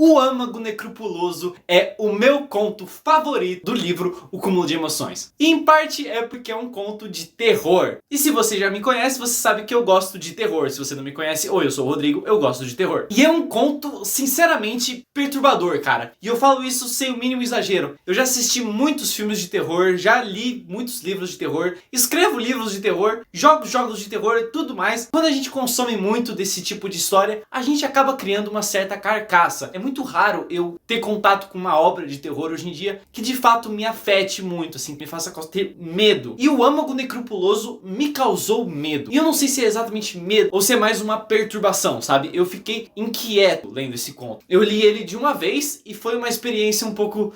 O Âmago Necrupuloso é o meu conto favorito do livro O Cúmulo de Emoções. E em parte é porque é um conto de terror. E se você já me conhece, você sabe que eu gosto de terror. Se você não me conhece, oi, eu sou o Rodrigo, eu gosto de terror. E é um conto, sinceramente, perturbador, cara. E eu falo isso sem o mínimo exagero. Eu já assisti muitos filmes de terror, já li muitos livros de terror, escrevo livros de terror, jogo jogos de terror e tudo mais. Quando a gente consome muito desse tipo de história, a gente acaba criando uma certa carcaça. É muito raro eu ter contato com uma obra de terror hoje em dia que de fato me afete muito, assim, me faça ter medo. E o Âmago Necrupuloso me causou medo. E eu não sei se é exatamente medo ou se é mais uma perturbação, sabe? Eu fiquei inquieto lendo esse conto. Eu li ele de uma vez e foi uma experiência um pouco...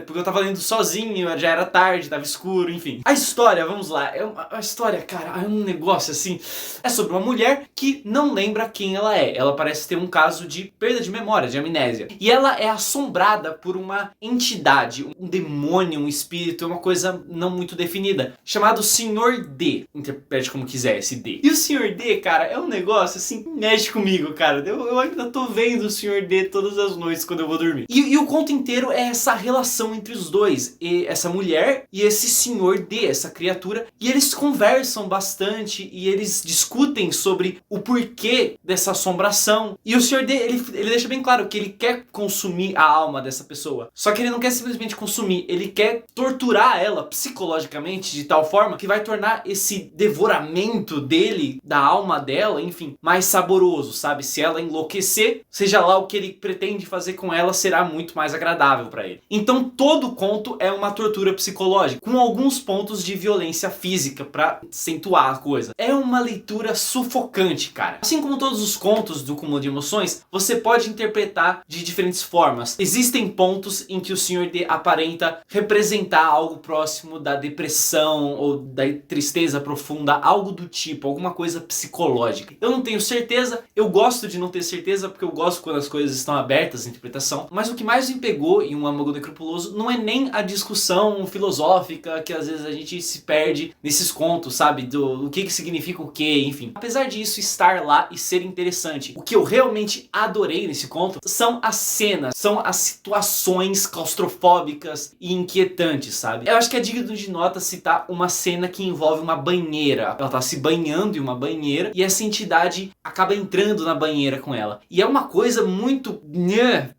porque eu tava lendo sozinho, já era tarde, tava escuro, enfim. A história, vamos lá, a história, cara, é um negócio assim... É sobre uma mulher que não lembra quem ela é. Ela parece ter um caso de perda de memória, de amnésia. E ela é assombrada por uma entidade, um demônio, um espírito, uma coisa não muito definida, chamado Sr. D. Interprete como quiser esse D. E o Sr. D, cara, é um negócio assim, mexe comigo, cara. Eu ainda tô vendo o Sr. D todas as noites quando eu vou dormir. E o conto inteiro é essa relação entre os dois, e essa mulher e esse Sr. D, essa criatura. E eles conversam bastante e eles discutem sobre o porquê dessa assombração. E o Sr. D, ele deixa bem claro que ele quer consumir a alma dessa pessoa. Só que ele não quer simplesmente consumir, ele quer torturar ela psicologicamente de tal forma que vai tornar esse devoramento dele, da alma dela, enfim, mais saboroso, sabe? Se ela enlouquecer, seja lá o que ele pretende fazer com ela, será muito mais agradável para ele. Então todo conto é uma tortura psicológica, com alguns pontos de violência física para acentuar a coisa. É uma leitura sufocante, cara. Assim como todos os contos do Cúmulo de Emoções, você pode interpretar de diferentes formas. Existem pontos em que o Sr. D aparenta representar algo próximo da depressão ou da tristeza profunda, algo do tipo, alguma coisa psicológica. Eu não tenho certeza, eu gosto de não ter certeza porque eu gosto quando as coisas estão abertas à interpretação, mas o que mais me pegou em Um Âmago Necrupuloso não é nem a discussão filosófica que às vezes a gente se perde nesses contos, sabe? Do que significa o que, enfim. Apesar disso estar lá e ser interessante, o que eu realmente adorei nesse conto são as cenas, são as situações claustrofóbicas e inquietantes, sabe? Eu acho que é digno de nota citar uma cena que envolve uma banheira. Ela tá se banhando em uma banheira e essa entidade acaba entrando na banheira com ela. E é uma coisa muito...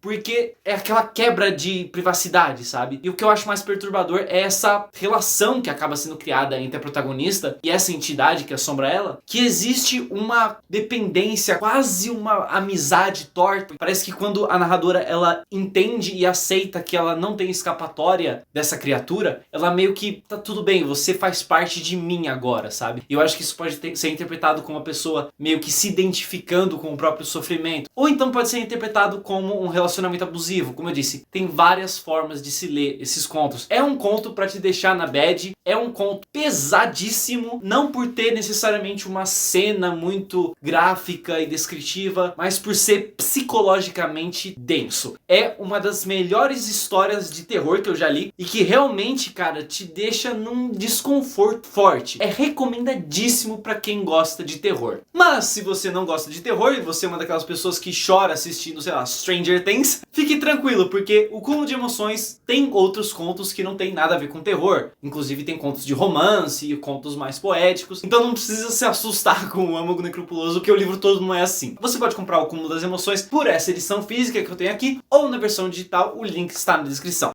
porque é aquela quebra de privacidade, sabe? E o que eu acho mais perturbador é essa relação que acaba sendo criada entre a protagonista e essa entidade que assombra ela, que existe uma dependência, quase uma amizade torta. Parece que quando a narradora ela entende e aceita que ela não tem escapatória dessa criatura, ela meio que tá tudo bem, você faz parte de mim agora, sabe? E eu acho que isso pode ser interpretado como uma pessoa meio que se identificando com o próprio sofrimento, ou então pode ser interpretado como um relacionamento abusivo. Como eu disse, tem várias formas de se ler esses contos. É um conto pra te deixar na bad, é um conto pesadíssimo, não por ter necessariamente uma cena muito gráfica e descritiva, mas por ser psicologicamente denso. É uma das melhores histórias de terror que eu já li e que realmente, cara, te deixa num desconforto forte. É recomendadíssimo pra quem gosta de terror. Mas se você não gosta de terror e você é uma daquelas pessoas que chora assistindo, sei lá, Stranger Things, fique tranquilo, porque o Cúmulo de Emoções tem outros contos que não tem nada a ver com terror. Inclusive tem contos de romance e contos mais poéticos. Então não precisa se assustar com o Âmago Necrupuloso, que o livro todo não é assim. Você pode comprar o Cúmulo das Emoções por essa edição física que eu tenho aqui, ou na versão digital, o link está na descrição.